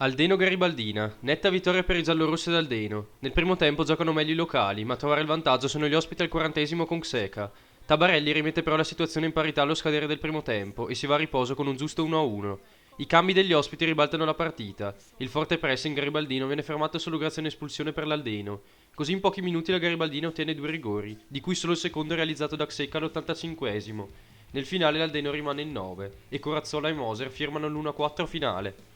Aldeno-Garibaldina, netta vittoria per i giallorossi d'Aldeno. Nel primo tempo giocano meglio i locali, ma a trovare il vantaggio sono gli ospiti al 40° con Xeca. Tabarelli rimette però la situazione in parità allo scadere del primo tempo e si va a riposo con un giusto 1-1. I cambi degli ospiti ribaltano la partita. Il forte pressing garibaldino viene fermato solo grazie a un'espulsione per l'Aldeno. Così in pochi minuti la Garibaldina ottiene 2 rigori, di cui solo il secondo è realizzato da Xeca all'85°. Nel finale l'Aldeno rimane in 9 e Corazzola e Moser firmano l'1-4 finale.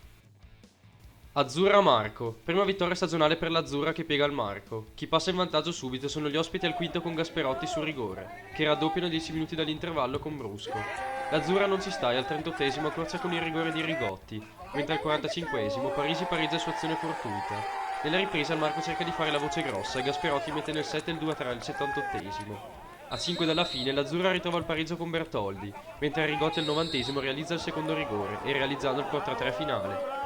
Azzurra-Marco, prima vittoria stagionale per l'Azzurra che piega il Marco. Chi passa in vantaggio subito sono gli ospiti al quinto con Gasperotti su rigore, che raddoppiano 10 minuti dall'intervallo con Brusco. L'Azzurra non ci sta e al 38° accorcia con il rigore di Rigotti, mentre al 45° Parisi pareggia su azione fortuita. Nella ripresa il Marco cerca di fare la voce grossa e Gasperotti mette nel 7 il 2-3 al 78°. A 5 dalla fine l'Azzurra ritrova il pareggio con Bertoldi, mentre Rigotti al 90° realizza il secondo rigore e realizzando il 4-3 finale.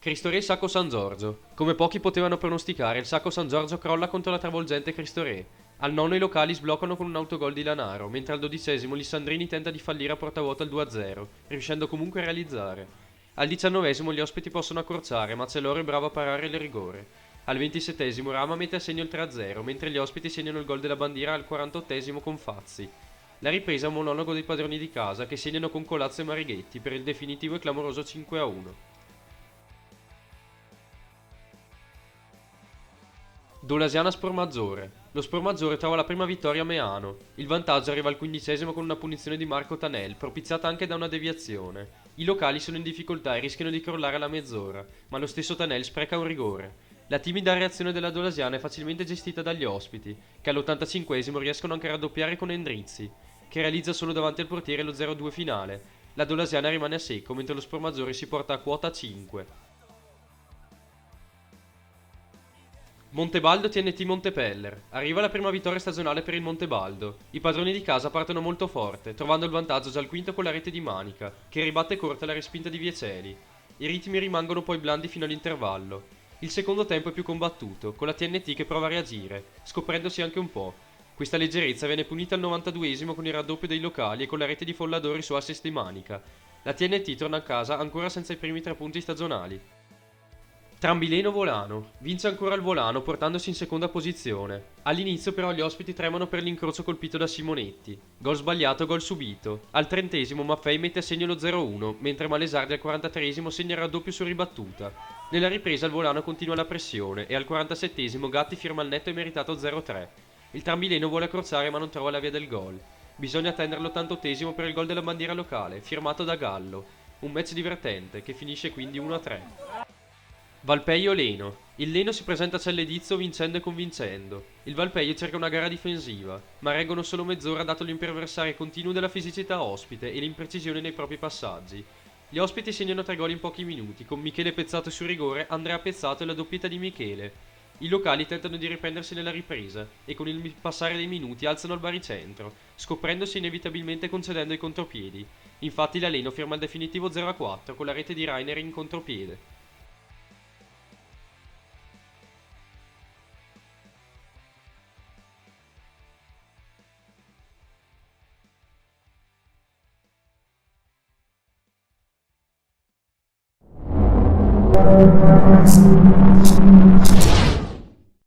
Cristo Re Sacco San Giorgio. Come pochi potevano pronosticare, il Sacco San Giorgio crolla contro la travolgente Cristo Re. Al nono i locali sbloccano con un autogol di Lanaro, mentre al 12° Lissandrini tenta di fallire a porta vuota il 2-0, riuscendo comunque a realizzare. Al 19° gli ospiti possono accorciare, ma Celoro è bravo a parare il rigore. Al 27° Rama mette a segno il 3-0, mentre gli ospiti segnano il gol della bandiera al 48° con Fazzi. La ripresa è un monologo dei padroni di casa che segnano con Colazzo e Marighetti per il definitivo e clamoroso 5-1. Dolasiana Spormaggiore. Lo Spormaggiore trova la prima vittoria a Meano. Il vantaggio arriva al 15° con una punizione di Marco Tanel, propiziata anche da una deviazione. I locali sono in difficoltà e rischiano di crollare alla mezz'ora, ma lo stesso Tanel spreca un rigore. La timida reazione della Dolasiana è facilmente gestita dagli ospiti, che all'85° riescono anche a raddoppiare con Endrizzi, che realizza solo davanti al portiere lo 0-2 finale. La Dolasiana rimane a secco, mentre lo Spormaggiore si porta a quota 5. Montebaldo TNT Montepeller. Arriva la prima vittoria stagionale per il Montebaldo. I padroni di casa partono molto forte, trovando il vantaggio già al quinto con la rete di Manica, che ribatte corta la respinta di Vieceli. I ritmi rimangono poi blandi fino all'intervallo. Il secondo tempo è più combattuto, con la TNT che prova a reagire, scoprendosi anche un po'. Questa leggerezza viene punita al 92° con il raddoppio dei locali e con la rete di Folladori su assist di Manica. La TNT torna a casa ancora senza i primi 3 punti stagionali. Trambileno-Volano. Vince ancora il Volano portandosi in seconda posizione. All'inizio però gli ospiti tremano per l'incrocio colpito da Simonetti. Gol sbagliato, gol subito. Al 30° Maffei mette a segno lo 0-1, mentre Malesardi al 43° segna il raddoppio su ribattuta. Nella ripresa il Volano continua la pressione e al 47° Gatti firma il netto e meritato 0-3. Il Trambileno vuole accorciare ma non trova la via del gol. Bisogna attendere l'88° per il gol della bandiera locale, firmato da Gallo. Un match divertente che finisce quindi 1-3. Valpeio-Leno. Il Leno si presenta a Celledizzo vincendo e convincendo. Il Valpeio cerca una gara difensiva, ma reggono solo mezz'ora dato l'imperversare continuo della fisicità ospite e l'imprecisione nei propri passaggi. Gli ospiti segnano 3 gol in pochi minuti, con Michele Pezzato su rigore, Andrea Pezzato e la doppietta di Michele. I locali tentano di riprendersi nella ripresa e con il passare dei minuti alzano il baricentro, scoprendosi inevitabilmente concedendo i contropiedi. Infatti la Leno firma il definitivo 0-4 con la rete di Rainer in contropiede.